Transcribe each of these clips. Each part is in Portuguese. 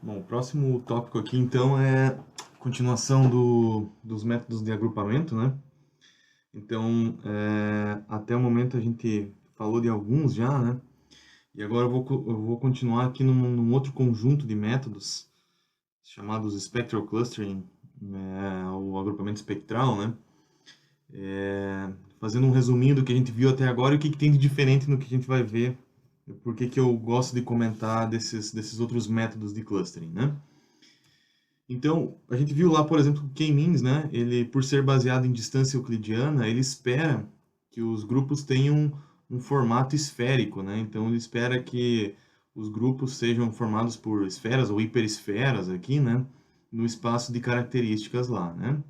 Bom, o próximo tópico aqui, então, é continuação dos métodos de agrupamento, né? Então, até o momento a gente falou de alguns já, né? E agora eu vou continuar aqui num outro conjunto de métodos, chamados Spectral Clustering, o agrupamento espectral, né? Fazendo um resuminho do que a gente viu até agora e o que tem de diferente no que a gente vai ver, por que eu gosto de comentar desses outros métodos de clustering, né? Então, a gente viu lá, por exemplo, o K-means, né? Ele, por ser baseado em distância euclidiana, ele espera que os grupos tenham um formato esférico, né? Então, ele espera que os grupos sejam formados por esferas ou hiperesferas aqui, né? No espaço de características lá, né?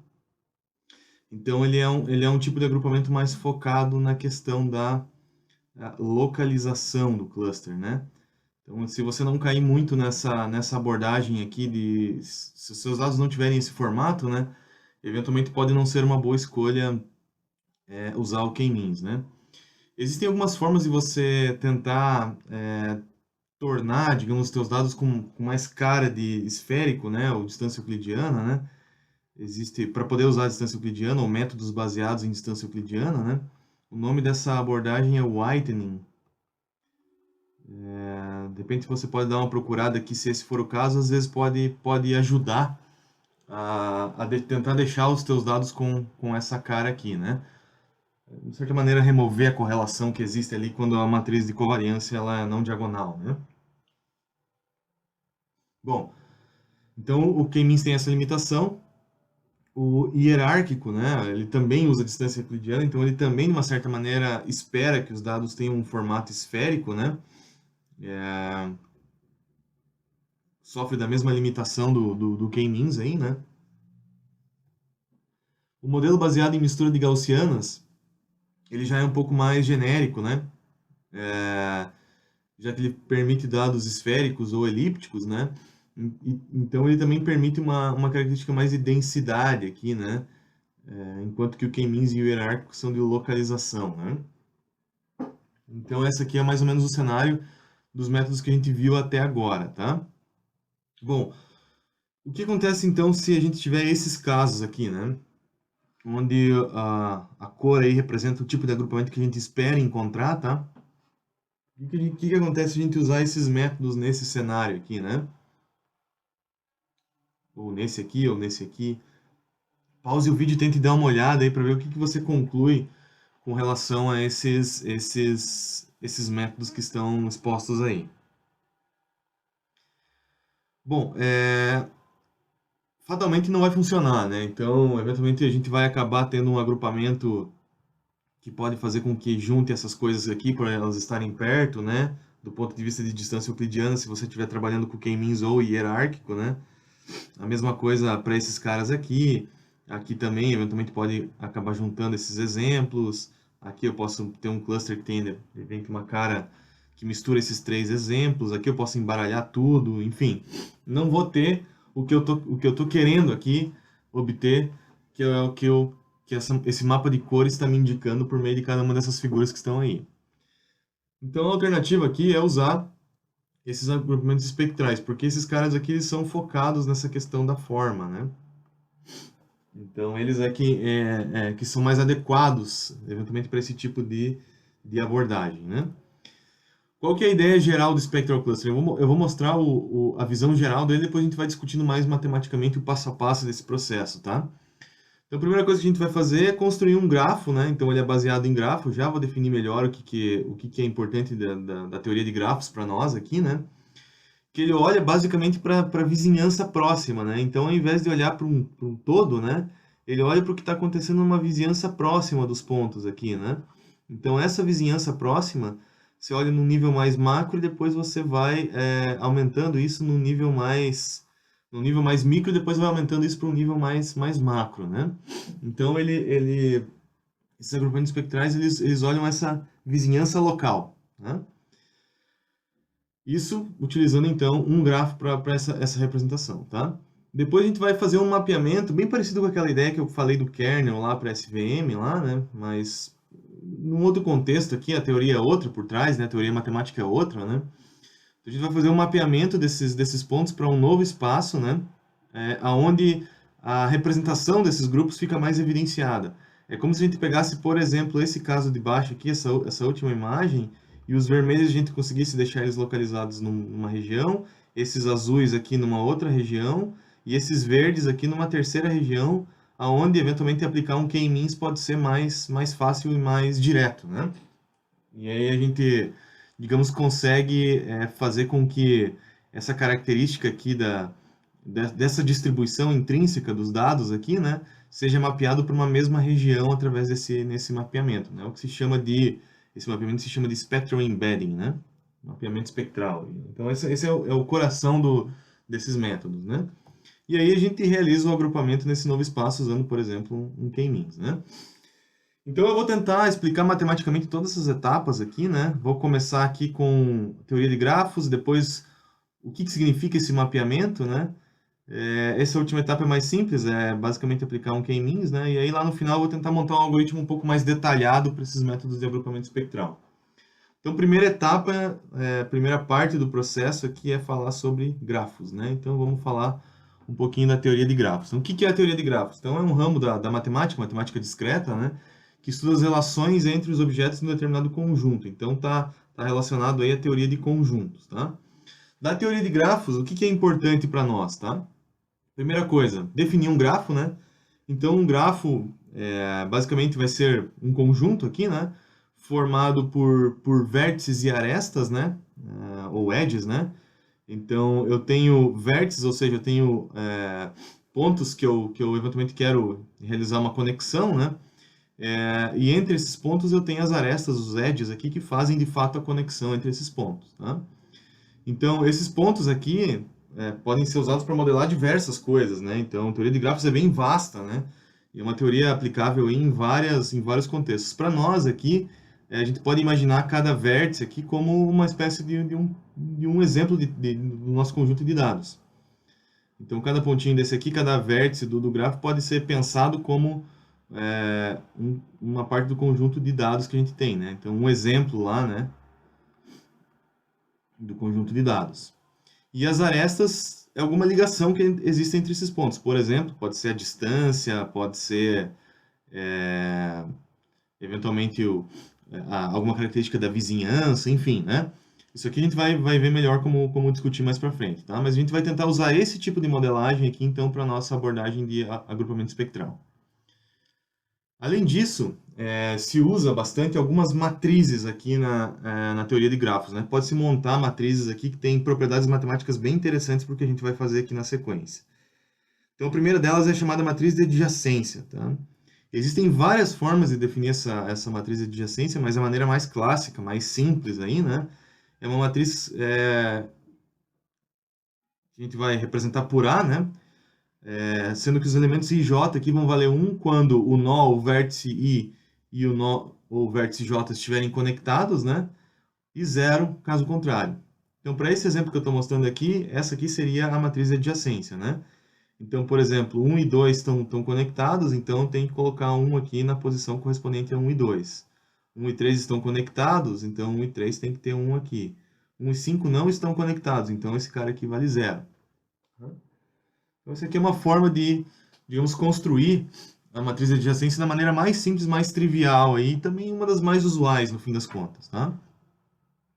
Então, ele é um tipo de agrupamento mais focado na questão da localização do cluster, né? Então, se você não cair muito nessa abordagem aqui se os seus dados não tiverem esse formato, né, eventualmente pode não ser uma boa escolha usar o K-means, né? Existem algumas formas de você tentar tornar, digamos, os teus dados com mais cara de esférico, né, ou distância euclidiana, né? Existe, para poder usar a distância euclidiana ou métodos baseados em distância euclidiana, né? O nome dessa abordagem é whitening. De repente você pode dar uma procurada aqui, se esse for o caso, às vezes pode ajudar tentar deixar os teus dados com essa cara aqui, né? De certa maneira, remover a correlação que existe ali quando a matriz de covariância ela é não diagonal, né? Bom, então o K-means tem essa limitação. O hierárquico, né? Ele também usa distância euclidiana, então ele também, de uma certa maneira, espera que os dados tenham um formato esférico, né? É, sofre da mesma limitação do K-means aí, né? O modelo baseado em mistura de gaussianas, ele já é um pouco mais genérico, né? É, já que ele permite dados esféricos ou elípticos, né? Então ele também permite uma característica mais de densidade aqui, né? Enquanto que o K-means e o hierárquico são de localização, né? Então essa aqui é mais ou menos o cenário dos métodos que a gente viu até agora, tá? Bom, o que acontece então se a gente tiver esses casos aqui, né? Onde a cor aí representa o tipo de agrupamento que a gente espera encontrar, tá? O que acontece se a gente usar esses métodos nesse cenário aqui, né? Ou nesse aqui, ou nesse aqui. Pause o vídeo e tente dar uma olhada aí para ver o que você conclui com relação a esses métodos que estão expostos aí. Bom, fatalmente não vai funcionar, né? Então, eventualmente a gente vai acabar tendo um agrupamento que pode fazer com que junte essas coisas aqui para elas estarem perto, né? Do ponto de vista de distância euclidiana, se você estiver trabalhando com K-means ou hierárquico, né? A mesma coisa para esses caras aqui. Aqui também, eventualmente, pode acabar juntando esses exemplos. Aqui eu posso ter um cluster que tem, de repente, uma cara que mistura esses três exemplos. Aqui eu posso embaralhar tudo. Enfim, não vou ter o que eu tô querendo aqui obter, que é o que esse mapa de cores está me indicando por meio de cada uma dessas figuras que estão aí. Então, a alternativa aqui é usar esses agrupamentos espectrais, porque esses caras aqui eles são focados nessa questão da forma, né? Então, eles que são mais adequados, eventualmente, para esse tipo de abordagem, né? Qual que é a ideia geral do Spectral Cluster? Eu vou mostrar a visão geral dele, depois a gente vai discutindo mais matematicamente o passo a passo desse processo, tá? Então, a primeira coisa que a gente vai fazer é construir um grafo, né? Então, ele é baseado em grafo. Já vou definir melhor o que é importante da teoria de grafos para nós aqui, né? Que ele olha basicamente para a vizinhança próxima, né? Então, ao invés de olhar para um todo, né? Ele olha para o que está acontecendo numa vizinhança próxima dos pontos aqui, né? Então, essa vizinhança próxima, você olha no nível mais macro e depois você vai aumentando isso no nível mais micro e depois vai aumentando isso para um nível mais macro, né? Então, esses agrupamentos espectrais, eles olham essa vizinhança local, né? Isso utilizando então um grafo para essa representação, tá? Depois a gente vai fazer um mapeamento bem parecido com aquela ideia que eu falei do kernel lá para SVM lá, né? Mas num outro contexto aqui, a teoria é outra por trás, né? A teoria matemática é outra, né? Então, a gente vai fazer um mapeamento desses pontos para um novo espaço, né? Onde a representação desses grupos fica mais evidenciada. É como se a gente pegasse, por exemplo, esse caso de baixo aqui, essa última imagem, e os vermelhos a gente conseguisse deixar eles localizados numa região, esses azuis aqui numa outra região, e esses verdes aqui numa terceira região, aonde eventualmente aplicar um K-means pode ser mais fácil e mais direto, né? E aí a gente, digamos, consegue fazer com que essa característica aqui dessa distribuição intrínseca dos dados aqui, né, seja mapeado para uma mesma região através nesse mapeamento, né? Esse mapeamento se chama de spectral embedding, né? Mapeamento espectral. Então esse é o coração desses métodos, né? E aí a gente realiza o agrupamento nesse novo espaço usando, por exemplo, um K-means, né? Então eu vou tentar explicar matematicamente todas essas etapas aqui, né? Vou começar aqui com teoria de grafos, depois o que significa esse mapeamento, né? Essa última etapa é mais simples, é basicamente aplicar um K-means, né? E aí lá no final eu vou tentar montar um algoritmo um pouco mais detalhado para esses métodos de agrupamento espectral. Então, primeira etapa, primeira parte do processo aqui é falar sobre grafos, né? Então, vamos falar um pouquinho da teoria de grafos. Então, o que é a teoria de grafos? Então, é um ramo da matemática discreta, né? Que estuda as relações entre os objetos em um determinado conjunto. Então, tá relacionado aí à teoria de conjuntos, tá? Da teoria de grafos, o que é importante para nós, tá? Primeira coisa, definir um grafo, né? Então, um grafo basicamente vai ser um conjunto aqui, né? Formado por vértices e arestas, né? Ou edges, né? Então, eu tenho vértices, ou seja, eu tenho pontos que eu eventualmente quero realizar uma conexão, né? E entre esses pontos eu tenho as arestas, os edges aqui, que fazem de fato a conexão entre esses pontos, tá? Então, esses pontos aqui podem ser usados para modelar diversas coisas, né? Então, a teoria de grafos é bem vasta, né? E é uma teoria aplicável em vários contextos. Para nós aqui, a gente pode imaginar cada vértice aqui como uma espécie de um exemplo do nosso conjunto de dados. Então, cada pontinho desse aqui, cada vértice do grafo pode ser pensado como uma parte do conjunto de dados que a gente tem, né? Então, um exemplo lá, né, do conjunto de dados. E as arestas é alguma ligação que existe entre esses pontos. Por exemplo, pode ser a distância, pode ser eventualmente alguma característica da vizinhança, enfim, né? Isso aqui a gente vai ver melhor como discutir mais para frente, tá? Mas a gente vai tentar usar esse tipo de modelagem aqui, então, para a nossa abordagem de agrupamento espectral. Além disso, se usa bastante algumas matrizes aqui na teoria de grafos, né? Pode-se montar matrizes aqui que têm propriedades matemáticas bem interessantes para o que a gente vai fazer aqui na sequência. Então, a primeira delas é chamada matriz de adjacência, tá? Existem várias formas de definir essa matriz de adjacência, mas a maneira mais clássica, mais simples aí, né? É uma matriz que a gente vai representar por A, né? Sendo que os elementos I e J aqui vão valer 1 quando o nó, o vértice I e o nó, ou vértice J estiverem conectados, né? E 0 caso contrário. Então, para esse exemplo que eu estou mostrando aqui, essa aqui seria a matriz de adjacência, né? Então, por exemplo, 1 e 2 estão conectados, então tem que colocar 1 aqui na posição correspondente a 1 e 2. 1 e 3 estão conectados, então 1 e 3 tem que ter 1 aqui. 1 e 5 não estão conectados, então esse cara aqui vale 0. Então, essa aqui é uma forma de, digamos, construir a matriz de adjacência da maneira mais simples, mais trivial, e também uma das mais usuais, no fim das contas, tá?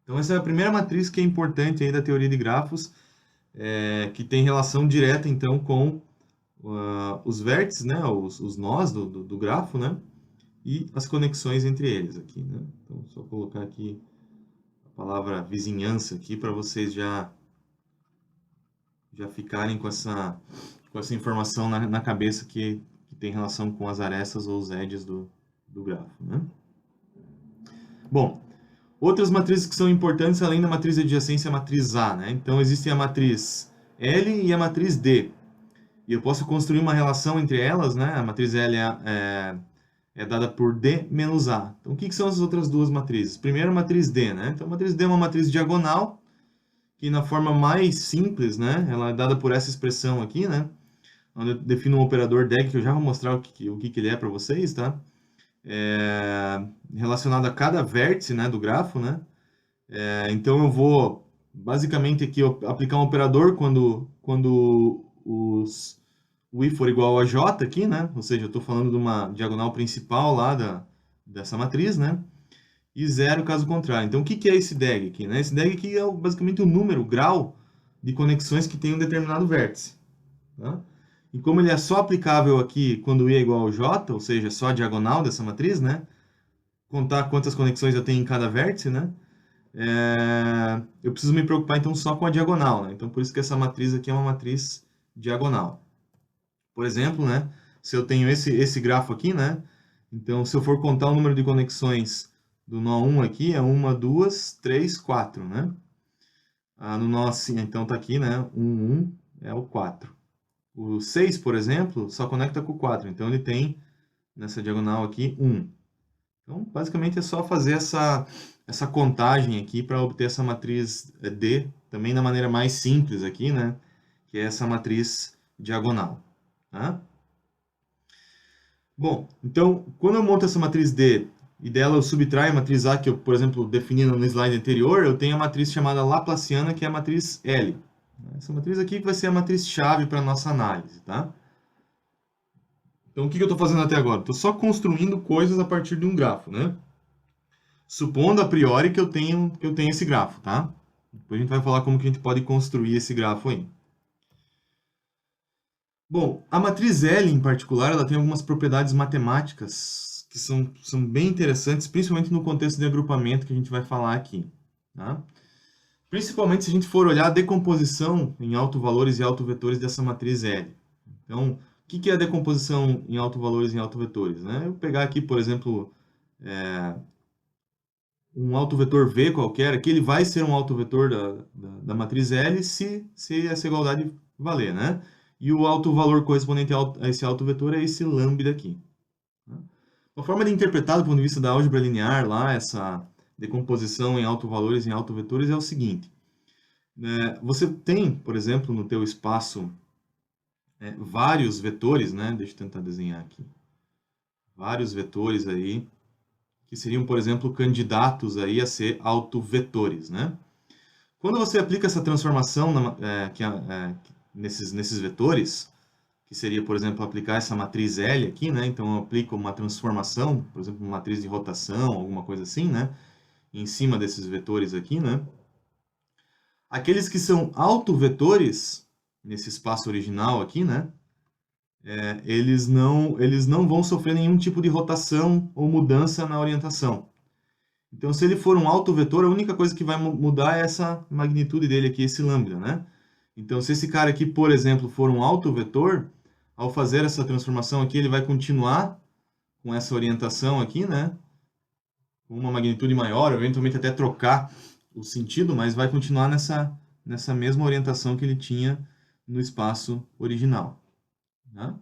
Então, essa é a primeira matriz que é importante aí da teoria de grafos, que tem relação direta, então, com os vértices, né, os nós do grafo, né, e as conexões entre eles aqui, né? Então, só colocar aqui a palavra vizinhança aqui para vocês já ficarem com essa informação na cabeça que tem relação com as arestas ou os edges do grafo, né? Bom, outras matrizes que são importantes além da matriz de adjacência é a matriz A, né? Então, existe a matriz L e a matriz D. E eu posso construir uma relação entre elas, né? A matriz L é dada por D menos A. Então, o que são as outras duas matrizes? Primeiro, a matriz D, né? Então, a matriz D é uma matriz diagonal, que na forma mais simples, né? Ela é dada por essa expressão aqui, né? Onde eu defino um operador DEG, que eu já vou mostrar o que ele é para vocês, tá? Relacionado a cada vértice, né, do grafo, né? Então, eu vou basicamente aqui aplicar um operador quando o i for igual a j aqui, né? Ou seja, eu estou falando de uma diagonal principal lá dessa matriz, né? E zero caso contrário. Então, o que é esse DAG aqui, né? Esse DAG aqui é basicamente o número, o grau de conexões que tem um determinado vértice. Tá? E como ele é só aplicável aqui quando i é igual a j, ou seja, só a diagonal dessa matriz, né? Contar quantas conexões eu tenho em cada vértice, né? Eu preciso me preocupar então só com a diagonal, né? Então, por isso que essa matriz aqui é uma matriz diagonal. Por exemplo, né? Se eu tenho esse grafo aqui, né? Então, se eu for contar o número de conexões do nó 1 aqui, é 1, 2, 3, 4, né? No nó assim, então tá aqui, né? 1 é o 4. O 6, por exemplo, só conecta com o 4. Então, ele tem, nessa diagonal aqui, 1. Então, basicamente, é só fazer essa contagem aqui para obter essa matriz D, também da maneira mais simples aqui, né? Que é essa matriz diagonal. Tá? Bom, então, quando eu monto essa matriz D e dela eu subtraio a matriz A, que eu, por exemplo, defini no slide anterior, eu tenho a matriz chamada Laplaciana, que é a matriz L. Essa matriz aqui vai ser a matriz-chave para a nossa análise, tá? Então, o que eu estou fazendo até agora? Estou só construindo coisas a partir de um grafo, né? Supondo a priori que eu tenho esse grafo, tá? Depois a gente vai falar como que a gente pode construir esse grafo aí. Bom, a matriz L, em particular, ela tem algumas propriedades matemáticas que são bem interessantes, principalmente no contexto de agrupamento que a gente vai falar aqui. Tá? Principalmente se a gente for olhar a decomposição em autovalores e autovetores dessa matriz L. Então, o que é a decomposição em autovalores e em autovetores? Né? Eu pegar aqui, por exemplo, um autovetor V qualquer, aqui ele vai ser um autovetor da matriz L se essa igualdade valer, né? E o autovalor correspondente a esse autovetor é esse lambda aqui. Uma forma de interpretar do ponto de vista da álgebra linear, lá, essa decomposição em autovalores e em autovetores é o seguinte. Você tem, por exemplo, no teu espaço, vários vetores, né? Deixa eu tentar desenhar aqui. Vários vetores aí, que seriam, por exemplo, candidatos aí a ser autovetores, né? Quando você aplica essa transformação nesses vetores, que seria, por exemplo, aplicar essa matriz L aqui, né? Então, eu aplico uma transformação, por exemplo, uma matriz de rotação, alguma coisa assim, né? Em cima desses vetores aqui, né? Aqueles que são autovetores, nesse espaço original aqui, né? Eles não vão sofrer nenhum tipo de rotação ou mudança na orientação. Então, se ele for um autovetor, a única coisa que vai mudar é essa magnitude dele aqui, esse lambda, né? Então, se esse cara aqui, por exemplo, for um autovetor, ao fazer essa transformação aqui, ele vai continuar com essa orientação aqui, né? Com uma magnitude maior, eventualmente até trocar o sentido, mas vai continuar nessa mesma orientação que ele tinha no espaço original. Tá?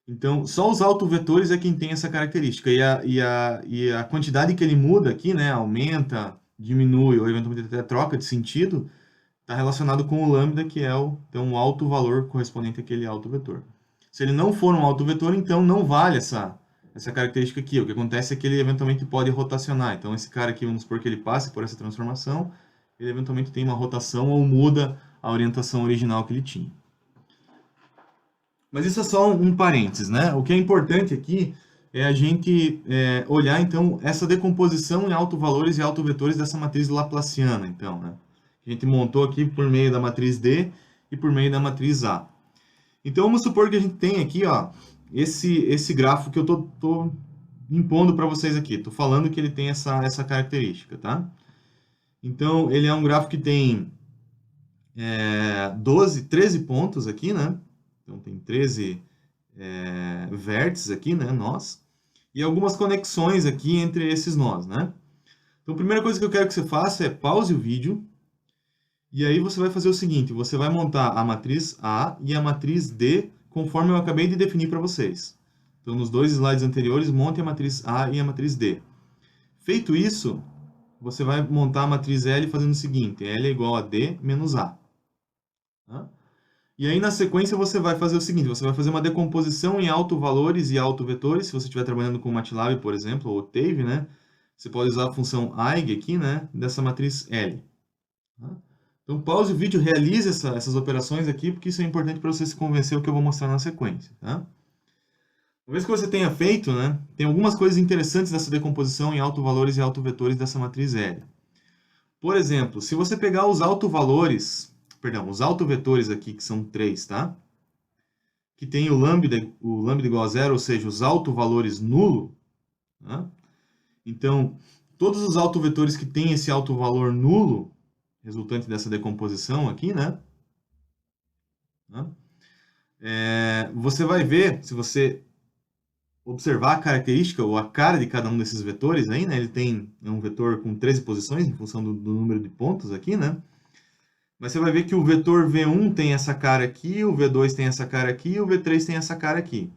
Então, só os autovetores é quem tem essa característica. E a quantidade que ele muda aqui, né, aumenta, diminui, ou eventualmente até troca de sentido, está relacionado com o lambda, que é então, o autovalor correspondente àquele autovetor. Se ele não for um autovetor, então não vale essa característica aqui. O que acontece é que ele eventualmente pode rotacionar. Então, esse cara aqui, vamos supor que ele passe por essa transformação, ele eventualmente tem uma rotação ou muda a orientação original que ele tinha. Mas isso é só um parênteses, né? O que é importante aqui é a gente olhar, então, essa decomposição em autovalores e autovetores dessa matriz laplaciana, então, né? A gente montou aqui por meio da matriz D e por meio da matriz A. Então, vamos supor que a gente tem aqui, ó, esse grafo que eu tô impondo para vocês aqui. Estou falando que ele tem essa característica, tá? Então, ele é um grafo que tem 13 pontos aqui, né? Então, tem 13 vértices aqui, né? Nós. E algumas conexões aqui entre esses nós, né? Então, a primeira coisa que eu quero que você faça é pause o vídeo. E aí você vai fazer o seguinte, você vai montar a matriz A e a matriz D conforme eu acabei de definir para vocês. Então, nos dois slides anteriores, monte a matriz A e a matriz D. Feito isso, você vai montar a matriz L fazendo o seguinte, L é igual a D menos A. Tá? E aí, na sequência, você vai fazer o seguinte, você vai fazer uma decomposição em autovalores e autovetores, se você estiver trabalhando com MATLAB, por exemplo, ou Octave, né? Você pode usar a função EIG aqui, né? Dessa matriz L. Tá? Então, pause o vídeo, realize essas operações aqui, porque isso é importante para você se convencer o que eu vou mostrar na sequência, tá? Uma vez que você tenha feito, né, tem algumas coisas interessantes dessa decomposição em autovalores e autovetores dessa matriz L. Por exemplo, se você pegar os autovalores, perdão, os autovetores aqui, que são 3, tá? Que tem o lambda igual a zero, ou seja, os autovalores nulo, tá? Então, todos os autovetores que têm esse autovalor nulo, resultante dessa decomposição aqui, né? Você vai ver, se você observar a característica ou a cara de cada um desses vetores aí, né? Ele tem um vetor com 13 posições, em função do número de pontos aqui, né? Mas você vai ver que o vetor V1 tem essa cara aqui, o V2 tem essa cara aqui e o V3 tem essa cara aqui.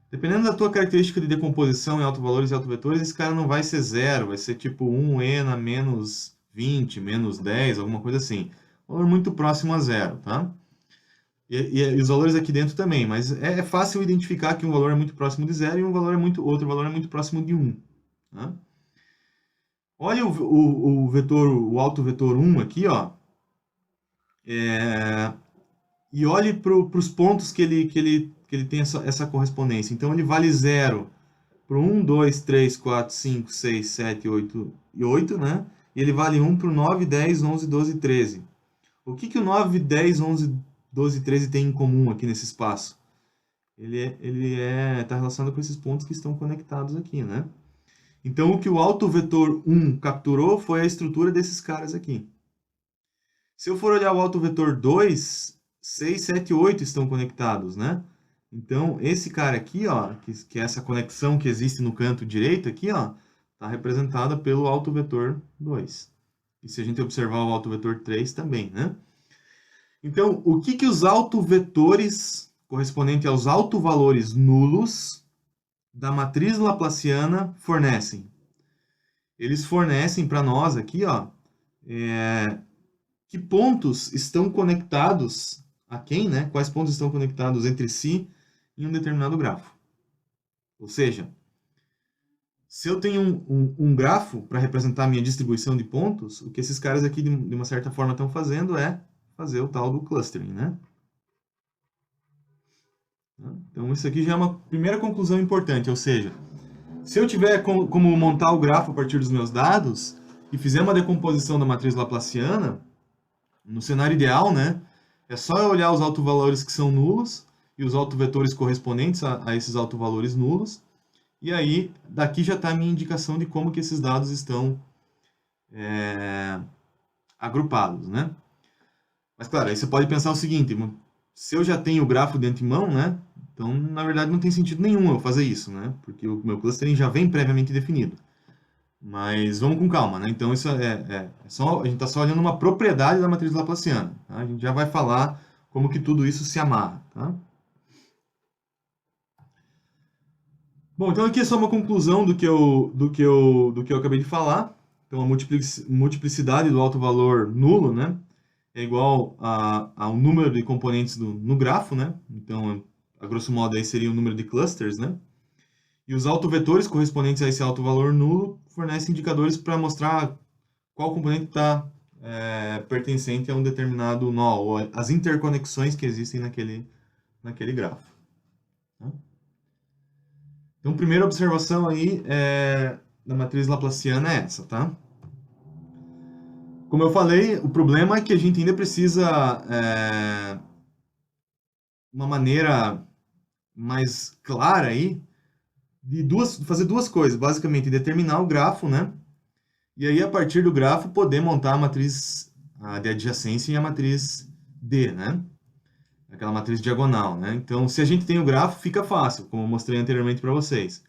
Dependendo da tua característica de decomposição em autovalores e autovetores, esse cara não vai ser zero, vai ser tipo 1 na menos 20, menos 10, alguma coisa assim. Valor muito próximo a zero, tá? E os valores aqui dentro também, mas é fácil identificar que um valor é muito próximo de zero e outro valor é muito próximo de 1. Tá? Olha o vetor, o autovetor 1 aqui, ó. E olhe para os pontos que ele tem essa correspondência. Então, ele vale 0 para o 1, 2, 3, 4, 5, 6, 7, 8 e 8, né? E ele vale 1 para o 9, 10, 11, 12 e 13. O que o 9, 10, 11, 12 e 13 tem em comum aqui nesse espaço? Ele está relacionado com esses pontos que estão conectados aqui, né? Então, o que o autovetor 1 capturou foi a estrutura desses caras aqui. Se eu for olhar o autovetor 2, 6, 7 e 8 estão conectados, né? Então, esse cara aqui, ó, que é essa conexão que existe no canto direito aqui, ó, está representada pelo autovetor 2. E se a gente observar o autovetor 3 também, né? Então, o que os autovetores correspondentes aos autovalores nulos da matriz laplaciana fornecem? Eles fornecem para nós aqui, ó, que pontos estão conectados a quem, né? Quais pontos estão conectados entre si em um determinado grafo. Ou seja, se eu tenho um grafo para representar a minha distribuição de pontos, o que esses caras aqui, de uma certa forma, estão fazendo é fazer o tal do clustering, né? Então, isso aqui já é uma primeira conclusão importante, ou seja, se eu tiver como montar o grafo a partir dos meus dados e fizer uma decomposição da matriz laplaciana, no cenário ideal, né, é só eu olhar os autovalores que são nulos e os autovetores correspondentes a esses autovalores nulos, e aí daqui já está a minha indicação de como que esses dados estão agrupados, né? Mas claro, aí você pode pensar o seguinte, se eu já tenho o grafo de antemão, né, então na verdade não tem sentido nenhum eu fazer isso, né, porque o meu clustering já vem previamente definido. Mas vamos com calma, né? Então isso só, a gente está só olhando uma propriedade da matriz laplaciana. Tá? A gente já vai falar como que tudo isso se amarra, tá? Bom, então aqui é só uma conclusão do que eu acabei de falar. Então a multiplicidade do alto valor nulo, né, é igual ao número de componentes no grafo, né? Então, a grosso modo aí seria o número de clusters, né? E os autovetores correspondentes a esse alto valor nulo fornecem indicadores para mostrar qual componente está pertencente a um determinado nó, ou as interconexões que existem naquele grafo. Tá? Então, primeira observação aí da matriz laplaciana é essa, tá? Como eu falei, o problema é que a gente ainda precisa uma maneira mais clara aí de fazer duas coisas, basicamente determinar o grafo, né? E aí a partir do grafo poder montar a matriz de adjacência e a matriz D, né? Aquela matriz diagonal, né? Então, se a gente tem o grafo, fica fácil, como eu mostrei anteriormente para vocês.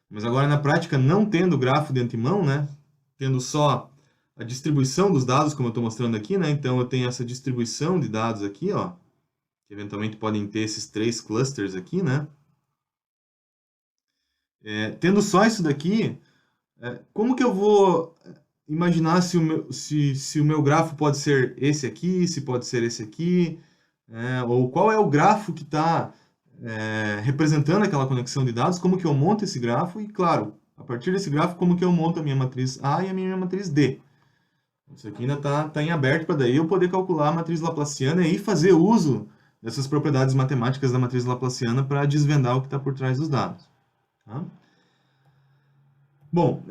Mas agora na prática, não tendo o grafo de antemão, né? Tendo só a distribuição dos dados, como eu estou mostrando aqui, né? Então eu tenho essa distribuição de dados aqui, ó, que eventualmente podem ter esses 3 clusters aqui, né? Tendo só isso daqui, como que eu vou imaginar se o meu grafo pode ser esse aqui, se pode ser esse aqui, ou qual é o grafo que está representando aquela conexão de dados, como que eu monto esse grafo e, claro, a partir desse grafo, como que eu monto a minha matriz A e a minha matriz D. Isso aqui ainda tá em aberto para daí eu poder calcular a matriz laplaciana e fazer uso dessas propriedades matemáticas da matriz laplaciana para desvendar o que está por trás dos dados. Tá? Bom,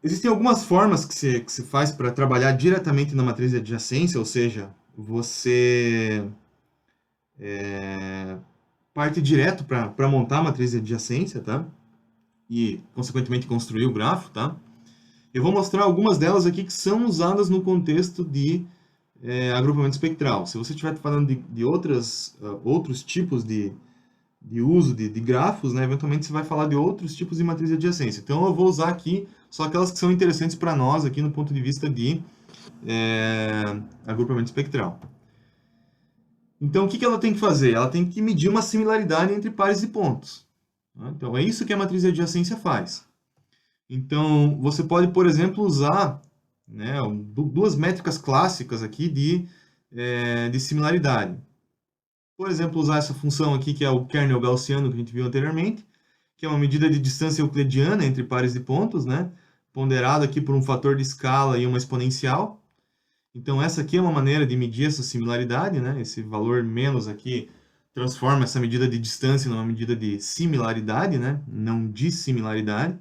existem algumas formas que se faz para trabalhar diretamente na matriz de adjacência, ou seja, você parte direto para montar a matriz de adjacência, tá? E, consequentemente, construir o grafo, tá? Eu vou mostrar algumas delas aqui que são usadas no contexto de agrupamento espectral. Se você estiver falando de outros tipos de uso de grafos, né, eventualmente você vai falar de outros tipos de matriz de adjacência. Então eu vou usar aqui só aquelas que são interessantes para nós aqui no ponto de vista de agrupamento espectral. Então o que ela tem que fazer? Ela tem que medir uma similaridade entre pares de pontos. Então é isso que a matriz de adjacência faz. Então você pode, por exemplo, usar, né, duas métricas clássicas aqui de similaridade. Por exemplo, usar essa função aqui, que é o kernel gaussiano que a gente viu anteriormente, que é uma medida de distância euclidiana entre pares de pontos, né? Ponderada aqui por um fator de escala e uma exponencial. Então, essa aqui é uma maneira de medir essa similaridade, né? Esse valor menos aqui transforma essa medida de distância numa medida de similaridade, né? Não dissimilaridade.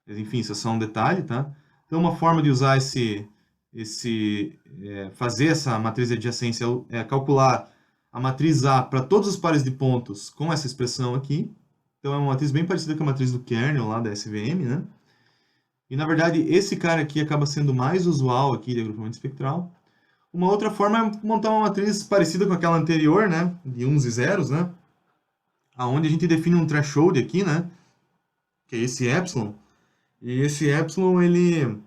Mas, enfim, isso é só um detalhe, tá? Então, uma forma de usar fazer essa matriz de adjacência é calcular a matriz A para todos os pares de pontos com essa expressão aqui. Então, é uma matriz bem parecida com a matriz do kernel lá da SVM, né? E, na verdade, esse cara aqui acaba sendo mais usual aqui de agrupamento espectral. Uma outra forma é montar uma matriz parecida com aquela anterior, né? De uns e zeros, né? Onde a gente define um threshold aqui, né? Que é esse epsilon. E esse epsilon, ele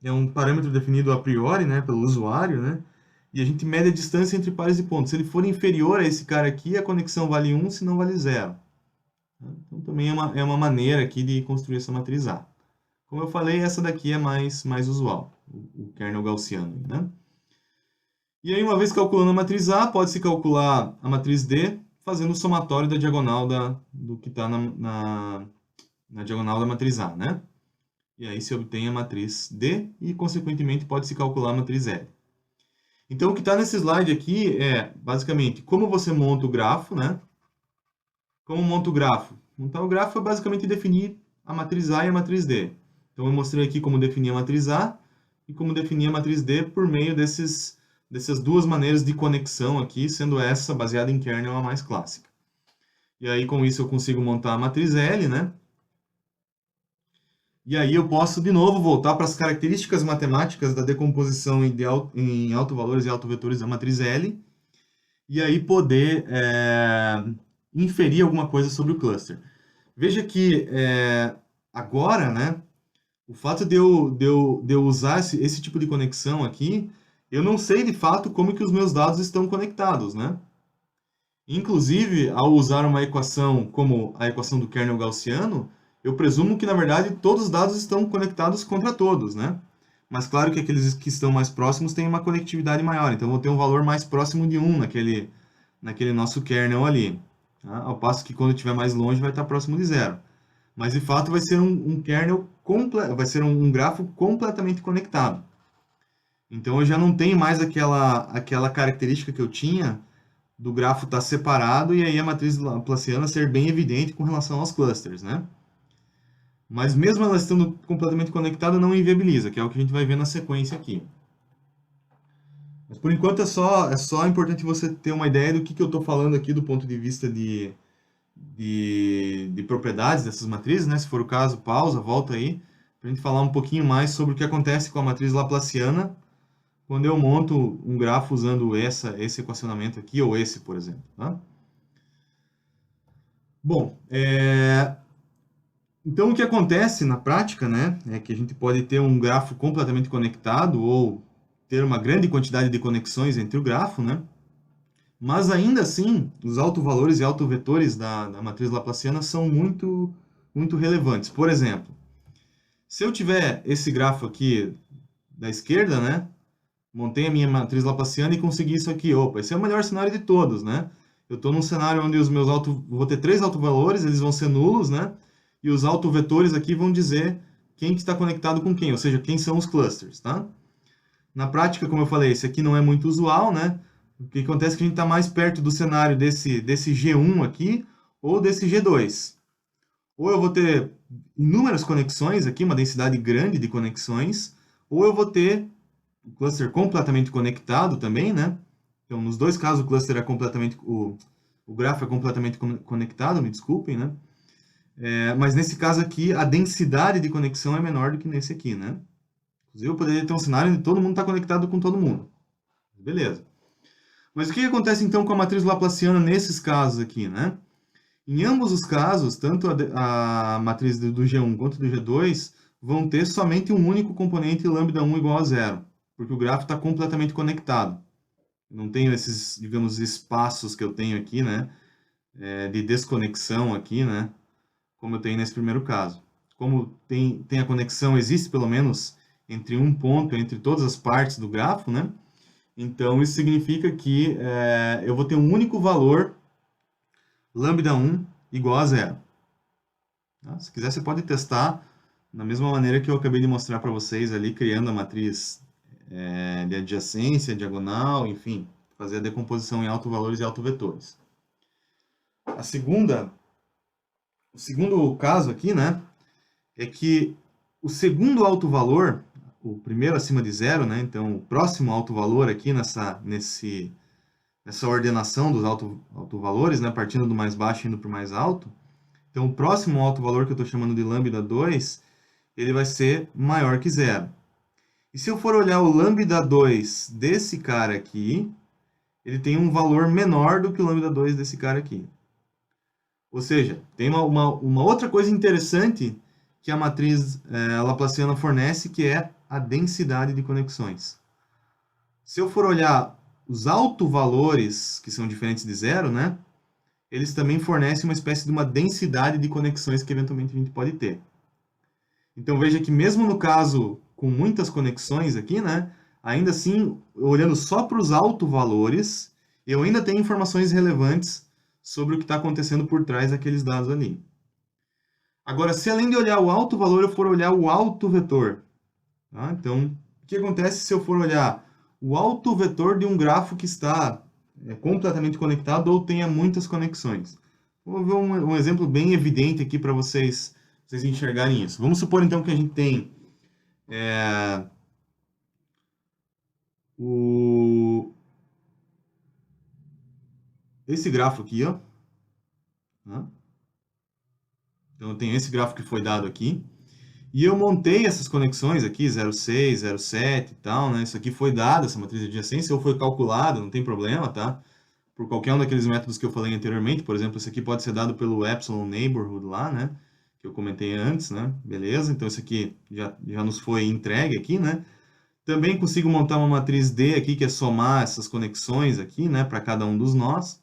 é um parâmetro definido a priori, né? Pelo usuário, né? E a gente mede a distância entre pares de pontos. Se ele for inferior a esse cara aqui, a conexão vale 1, se não vale 0. Então, também é uma maneira aqui de construir essa matriz A. Como eu falei, essa daqui é mais usual, o kernel gaussiano, né? E aí, uma vez calculando a matriz A, pode-se calcular a matriz D fazendo o somatório da diagonal do que está na diagonal da matriz A, né? E aí se obtém a matriz D e, consequentemente, pode-se calcular a matriz L. Então, o que está nesse slide aqui é, basicamente, como você monta o grafo, né? Como monta o grafo? Montar o grafo é basicamente definir a matriz A e a matriz D. Então, eu mostrei aqui como definir a matriz A e como definir a matriz D por meio dessas duas maneiras de conexão aqui, sendo essa baseada em kernel a mais clássica. E aí, com isso, eu consigo montar a matriz L, né? E aí eu posso, de novo, voltar para as características matemáticas da decomposição em autovalores e autovetores da matriz L, e aí poder inferir alguma coisa sobre o cluster. Veja que agora, né, o fato de eu usar esse tipo de conexão aqui, eu não sei de fato como que os meus dados estão conectados, né? Inclusive, ao usar uma equação como a equação do kernel gaussiano, eu presumo que, na verdade, todos os dados estão conectados contra todos, né? Mas claro que aqueles que estão mais próximos têm uma conectividade maior, então eu vou ter um valor mais próximo de 1 naquele nosso kernel ali. Tá? Ao passo que quando estiver mais longe vai estar próximo de 0. Mas, de fato, vai ser um kernel vai ser um grafo completamente conectado. Então, eu já não tenho mais aquela característica que eu tinha do grafo estar separado e aí a matriz laplaciana ser bem evidente com relação aos clusters, né? Mas mesmo ela estando completamente conectada, não inviabiliza, que é o que a gente vai ver na sequência aqui. Mas por enquanto é só importante você ter uma ideia do que eu estou falando aqui do ponto de vista de propriedades dessas matrizes, né? Se for o caso, pausa, volta aí, para a gente falar um pouquinho mais sobre o que acontece com a matriz laplaciana quando eu monto um grafo usando esse equacionamento aqui, ou esse, por exemplo. Tá? Bom, então o que acontece na prática, né, é que a gente pode ter um grafo completamente conectado ou ter uma grande quantidade de conexões entre o grafo, né? Mas ainda assim, os autovalores e autovetores da matriz laplaciana são muito, muito relevantes. Por exemplo, se eu tiver esse grafo aqui da esquerda, né, montei a minha matriz laplaciana e consegui isso aqui. Opa, esse é o melhor cenário de todos, né? Eu estou num cenário onde os meus vou ter 3 autovalores, eles vão ser nulos, né? E os autovetores aqui vão dizer quem que está conectado com quem, ou seja, quem são os clusters, tá? Na prática, como eu falei, esse aqui não é muito usual, né? O que acontece é que a gente está mais perto do cenário desse G1 aqui ou desse G2. Ou eu vou ter inúmeras conexões aqui, uma densidade grande de conexões, ou eu vou ter o cluster completamente conectado também, né? Então, nos dois casos, o cluster é completamente... O grafo é completamente conectado, me desculpem, né? Mas nesse caso aqui, a densidade de conexão é menor do que nesse aqui, né? Inclusive, eu poderia ter um cenário onde todo mundo está conectado com todo mundo. Beleza. Mas o que acontece então com a matriz laplaciana nesses casos aqui, né? Em ambos os casos, tanto a matriz do G1 quanto do G2 vão ter somente um único componente lambda 1 igual a zero, porque o grafo está completamente conectado. Não tenho esses, digamos, espaços que eu tenho aqui, né? De desconexão aqui, né? Como eu tenho nesse primeiro caso. Como tem a conexão, existe pelo menos entre um ponto, entre todas as partes do grafo, né? Então, isso significa que eu vou ter um único valor, lambda 1 igual a zero. Tá? Se quiser, você pode testar da mesma maneira que eu acabei de mostrar para vocês ali, criando a matriz de adjacência, diagonal, enfim, fazer a decomposição em autovalores e autovetores. O segundo caso aqui, né, é que o segundo autovalor, o primeiro acima de zero, né, então o próximo autovalor aqui nessa ordenação dos autovalores, né, partindo do mais baixo e indo para o mais alto, então o próximo autovalor que eu estou chamando de lambda 2, ele vai ser maior que zero. E se eu for olhar o lambda 2 desse cara aqui, ele tem um valor menor do que o lambda 2 desse cara aqui. Ou seja, tem uma outra coisa interessante que a matriz laplaciana fornece, que é a densidade de conexões. Se eu for olhar os autovalores, que são diferentes de zero, né, eles também fornecem uma espécie de uma densidade de conexões que eventualmente a gente pode ter. Então veja que mesmo no caso com muitas conexões aqui, né, ainda assim, olhando só para os autovalores, eu ainda tenho informações relevantes sobre o que está acontecendo por trás daqueles dados ali. Agora, se além de olhar o autovalor, eu for olhar o autovetor, tá? Então, o que acontece se eu for olhar o autovetor de um grafo que está completamente conectado ou tenha muitas conexões? Vou ver um exemplo bem evidente aqui para vocês enxergarem isso. Vamos supor, então, que a gente tem esse grafo aqui, ó. Né? Então, eu tenho esse grafo que foi dado aqui. E eu montei essas conexões aqui, 0,6, 0,7 e tal, né? Isso aqui foi dado, essa matriz de adjacência, ou foi calculado, não tem problema, tá? Por qualquer um daqueles métodos que eu falei anteriormente, por exemplo, esse aqui pode ser dado pelo Epsilon Neighborhood lá, né? Que eu comentei antes, né? Beleza, então isso aqui já nos foi entregue aqui, né? Também consigo montar uma matriz D aqui, que é somar essas conexões aqui, né? Para cada um dos nós.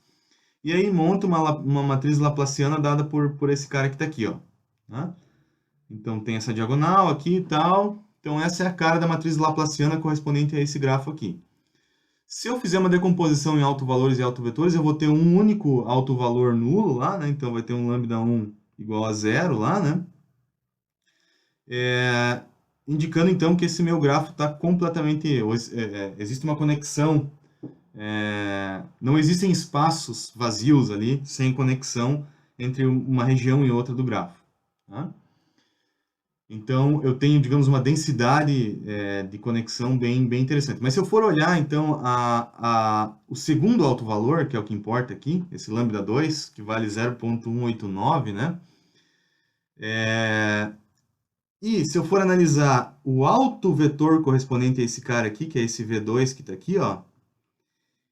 E aí monto uma matriz laplaciana dada por esse cara que está aqui, ó. Tá? Então tem essa diagonal aqui e tal. Então essa é a cara da matriz laplaciana correspondente a esse grafo aqui. Se eu fizer uma decomposição em autovalores e autovetores, eu vou ter um único autovalor nulo lá, né? Então vai ter um lambda 1 igual a zero lá, né? Indicando então que esse meu grafo está completamente... existe uma conexão, não existem espaços vazios ali, sem conexão entre uma região e outra do grafo. Tá? Então, eu tenho, digamos, uma densidade de conexão bem interessante. Mas se eu for olhar, então, o segundo autovalor, que é o que importa aqui, esse lambda 2, que vale 0,189, né? E se eu for analisar o autovetor correspondente a esse cara aqui, que é esse V2 que está aqui, ó,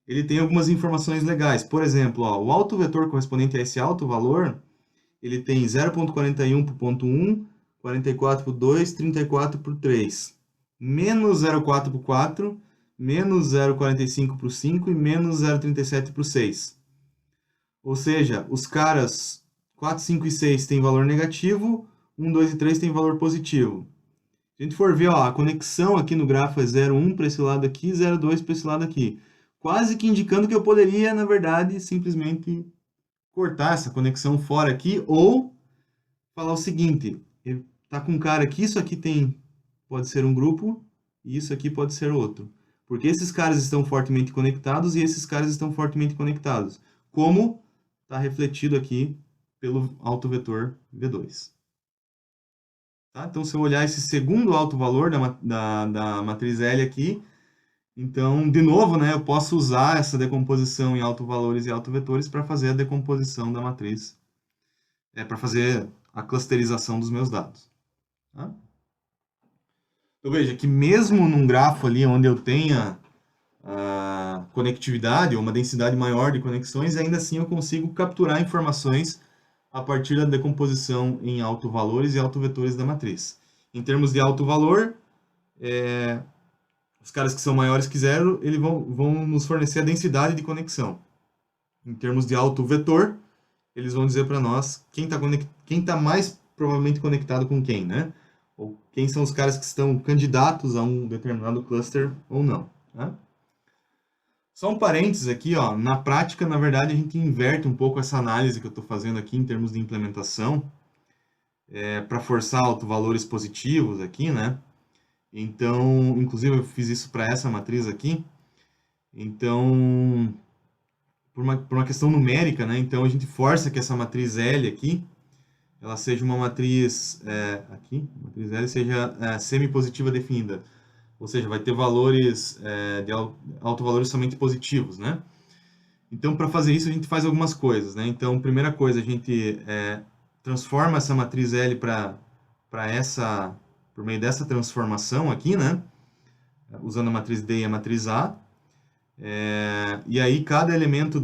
ele tem algumas informações legais. Por exemplo, ó, o autovetor correspondente a esse autovalor, ele tem 0,41 por ponto 1, 44 por 2, 34 por 3. Menos 0,4 por 4, menos 0,45 por 5 e menos 0,37 por 6. Ou seja, os caras 4, 5 e 6 têm valor negativo, 1, 2 e 3 têm valor positivo. Se a gente for ver, ó, a conexão aqui no grafo é 0,1 para esse lado aqui, 0,2 para esse lado aqui. Quase que indicando que eu poderia, na verdade, simplesmente cortar essa conexão fora aqui, ou falar o seguinte, tá com um cara aqui, isso aqui pode ser um grupo, e isso aqui pode ser outro. Porque esses caras estão fortemente conectados e esses caras estão fortemente conectados. Como está refletido aqui pelo autovetor V2. Tá? Então, se eu olhar esse segundo alto valor da matriz L aqui, então, de novo, né, eu posso usar essa decomposição em autovalores e autovetores para fazer a decomposição da matriz, para fazer a clusterização dos meus dados. Tá? Então, veja que mesmo num grafo ali onde eu tenha a conectividade ou uma densidade maior de conexões, ainda assim eu consigo capturar informações a partir da decomposição em autovalores e autovetores da matriz. Em termos de alto valor, os caras que são maiores que zero, eles vão nos fornecer a densidade de conexão. Em termos de autovetor, eles vão dizer para nós quem tá mais provavelmente conectado com quem, né? Ou quem são os caras que estão candidatos a um determinado cluster ou não. Né? Só um parênteses aqui, ó. Na prática, na verdade, a gente inverte um pouco essa análise que eu estou fazendo aqui em termos de implementação, para forçar autovalores positivos aqui, né? Então, inclusive eu fiz isso para essa matriz aqui. Então, por uma questão numérica, né? Então a gente força que essa matriz L aqui, ela seja uma matriz, matriz L seja semi-positiva definida. Ou seja, vai ter valores de autovalores somente positivos, né? Então, para fazer isso, a gente faz algumas coisas, né? Então, primeira coisa, a gente transforma essa matriz L por meio dessa transformação aqui, né? Usando a matriz D e a matriz A. E aí, cada elemento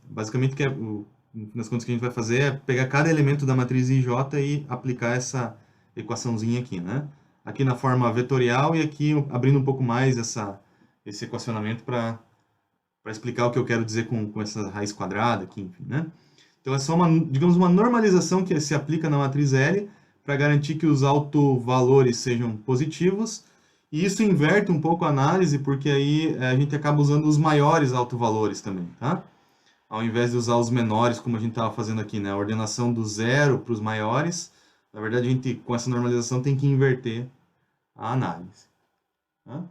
basicamente, no fim das contas, o que a gente vai fazer é pegar cada elemento da matriz IJ e aplicar essa equaçãozinha aqui, né? Aqui na forma vetorial e aqui abrindo um pouco mais esse equacionamento para explicar o que eu quero dizer com essa raiz quadrada aqui, enfim, né? Então, é só digamos, uma normalização que se aplica na matriz L para garantir que os autovalores sejam positivos. E isso inverte um pouco a análise, porque aí a gente acaba usando os maiores autovalores também, tá? Ao invés de usar os menores, como a gente estava fazendo aqui, né? A ordenação do zero para os maiores, na verdade, a gente, com essa normalização, tem que inverter a análise. Tá?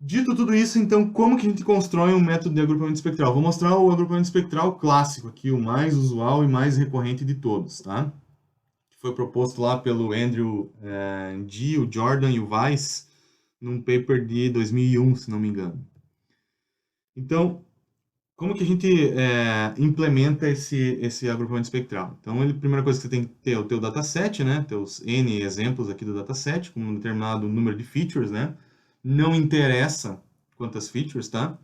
Dito tudo isso, então, como que a gente constrói um método de agrupamento espectral? Vou mostrar o agrupamento espectral clássico aqui, o mais usual e mais recorrente de todos, tá? Que foi proposto lá pelo Andrew Ng, o Jordan e o Weiss, num paper de 2001, se não me engano. Então, como que a gente implementa esse agrupamento espectral? Então, a primeira coisa que você tem que ter é o teu dataset, né? Teus N exemplos aqui do dataset, com um determinado número de features, né? Não interessa quantas features, tá?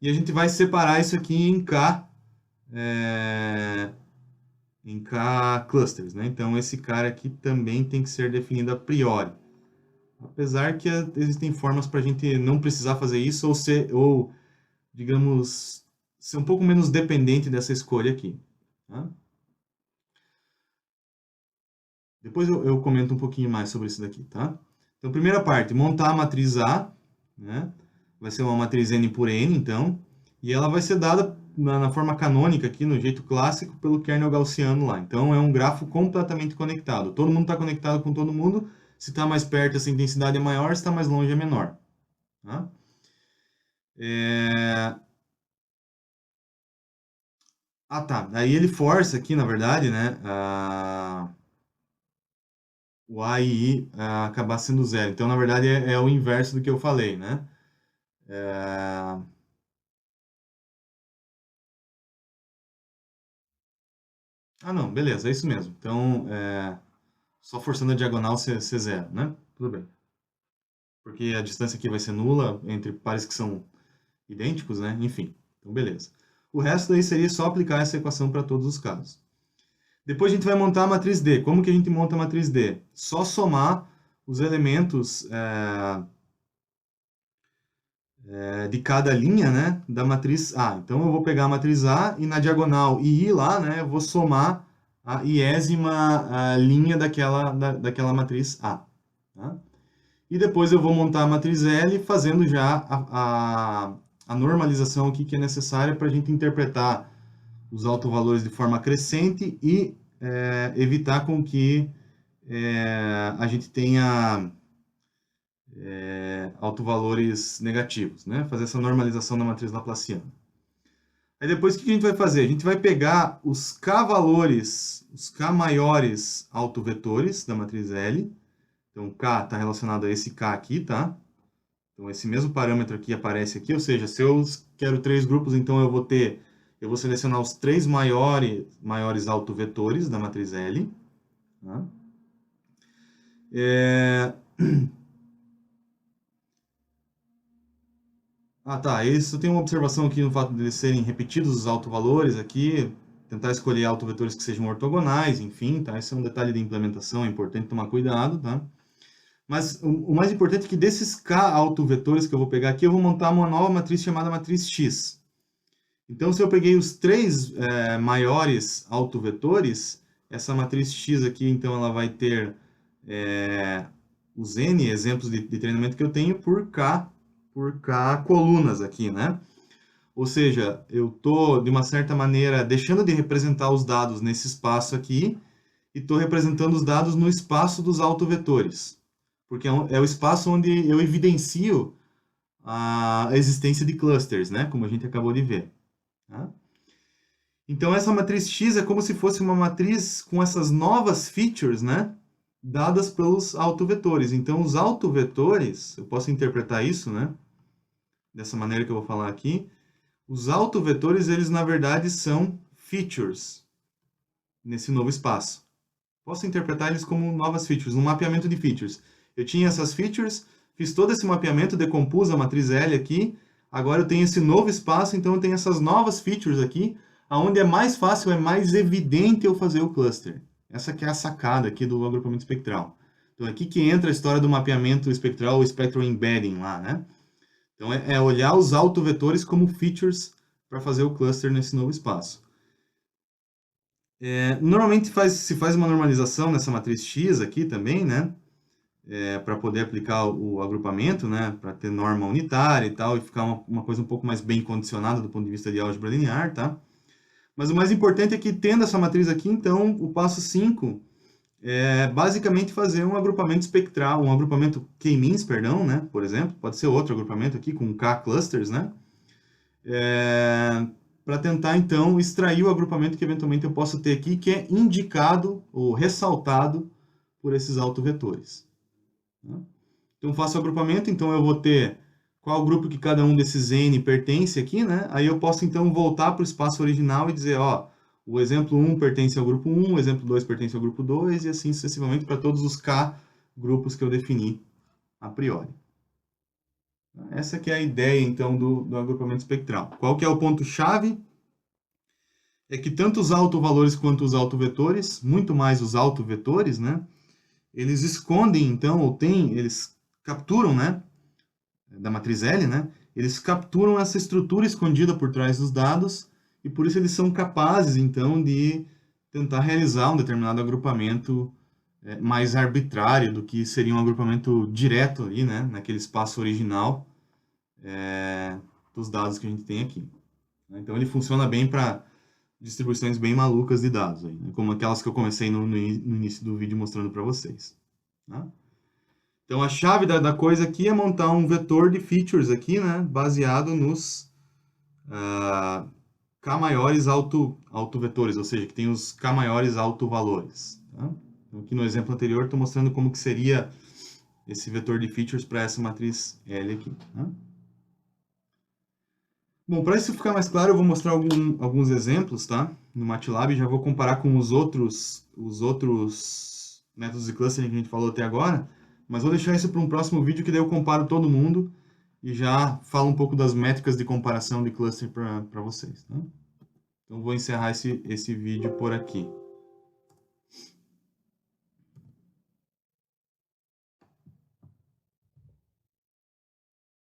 E a gente vai separar isso aqui em K clusters, né? Então, esse cara aqui também tem que ser definido a priori. Apesar que existem formas para a gente não precisar fazer isso ou digamos, ser um pouco menos dependente dessa escolha aqui. Tá? Depois eu comento um pouquinho mais sobre isso daqui, tá? Então, primeira parte, montar a matriz A, né? Vai ser uma matriz N por N, então, e ela vai ser dada na forma canônica aqui, no jeito clássico, pelo kernel gaussiano lá. Então, é um grafo completamente conectado. Todo mundo está conectado com todo mundo. Se está mais perto, essa intensidade é maior, se está mais longe, é menor. Tá? Tá. Aí ele força aqui, na verdade, né? O A e I acabar sendo zero. Então, na verdade, é o inverso do que eu falei, né? Não, beleza, é isso mesmo. Então, só forçando a diagonal ser zero, né? Tudo bem. Porque a distância aqui vai ser nula entre pares que são idênticos, né? Enfim, então beleza. O resto daí seria só aplicar essa equação para todos os casos. Depois a gente vai montar a matriz D. Como que a gente monta a matriz D? Só somar os elementos de cada linha, né, da matriz A. Então, eu vou pegar a matriz A e na diagonal I lá, né, eu vou somar a iésima linha daquela matriz A. Tá? E depois eu vou montar a matriz L fazendo já a normalização aqui que é necessária para a gente interpretar os autovalores de forma crescente e evitar com que a gente tenha autovalores negativos, né? Fazer essa normalização da matriz laplaciana. Aí depois o que a gente vai fazer? A gente vai pegar os K valores, os K maiores autovetores da matriz L. Então, K está relacionado a esse K aqui, tá? Então, esse mesmo parâmetro aqui aparece aqui, ou seja, se eu quero 3 grupos, então eu vou selecionar os 3 maiores autovetores da matriz L. Tá? Tá. Isso tem uma observação aqui no fato de eles serem repetidos os autovalores aqui, tentar escolher autovetores que sejam ortogonais, enfim, tá? Esse é um detalhe de implementação, é importante tomar cuidado, tá? Mas o mais importante é que desses K autovetores que eu vou pegar aqui, eu vou montar uma nova matriz chamada matriz X. Então, se eu peguei os 3 maiores autovetores, essa matriz X aqui, então, ela vai ter os N exemplos de treinamento que eu tenho por K colunas aqui, né? Ou seja, eu estou, de uma certa maneira, deixando de representar os dados nesse espaço aqui e estou representando os dados no espaço dos autovetores. Porque é o espaço onde eu evidencio a existência de clusters, né? Como a gente acabou de ver. Tá? Então, essa matriz X é como se fosse uma matriz com essas novas features, né? Dadas pelos autovetores. Então, os autovetores, eu posso interpretar isso, né? Dessa maneira que eu vou falar aqui. Os autovetores, eles na verdade são features nesse novo espaço. Posso interpretar eles como novas features, um mapeamento de features. Eu tinha essas features, fiz todo esse mapeamento, decompus a matriz L aqui, agora eu tenho esse novo espaço, então eu tenho essas novas features aqui, onde é mais fácil, é mais evidente eu fazer o cluster. Essa que é a sacada aqui do agrupamento espectral. Então é aqui que entra a história do mapeamento espectral, o spectral embedding lá, né? Então é olhar os autovetores como features para fazer o cluster nesse novo espaço. Normalmente se faz uma normalização nessa matriz X aqui também, né? Para poder aplicar o agrupamento, né? Para ter norma unitária e tal, e ficar uma coisa um pouco mais bem condicionada do ponto de vista de álgebra linear, tá? Mas o mais importante é que, tendo essa matriz aqui, então, o passo 5 é basicamente fazer um agrupamento espectral, um agrupamento K-means, perdão, né? Por exemplo, pode ser outro agrupamento aqui com K clusters, né? Para tentar, então, extrair o agrupamento que eventualmente eu posso ter aqui, que é indicado ou ressaltado por esses autovetores. Então, faço o agrupamento, então eu vou ter qual grupo que cada um desses N pertence aqui, né? Aí eu posso, então, voltar para o espaço original e dizer, ó, o exemplo 1 pertence ao grupo 1, o exemplo 2 pertence ao grupo 2, e assim sucessivamente para todos os K grupos que eu defini a priori. Essa que é a ideia, então, do agrupamento espectral. Qual que é o ponto-chave? É que tanto os autovalores quanto os autovetores, muito mais os autovetores, né? Eles escondem, então, eles capturam, né? Da matriz L, né? Eles capturam essa estrutura escondida por trás dos dados e por isso eles são capazes, então, de tentar realizar um determinado agrupamento mais arbitrário do que seria um agrupamento direto ali, né? Naquele espaço original dos dados que a gente tem aqui. Então, ele funciona bem para distribuições bem malucas de dados, aí, né? Como aquelas que eu comecei no início do vídeo mostrando para vocês. Tá? Então, a chave da coisa aqui é montar um vetor de features aqui, né, baseado nos K maiores autovetores, ou seja, que tem os K maiores autovalores. Tá? Então, aqui no exemplo anterior, estou mostrando como que seria esse vetor de features para essa matriz L aqui. Tá? Bom, para isso ficar mais claro, eu vou mostrar alguns exemplos, tá? No MATLAB, já vou comparar com os outros métodos de clustering que a gente falou até agora, mas vou deixar isso para um próximo vídeo, que daí eu comparo todo mundo e já falo um pouco das métricas de comparação de cluster para vocês, tá? Então, vou encerrar esse vídeo por aqui.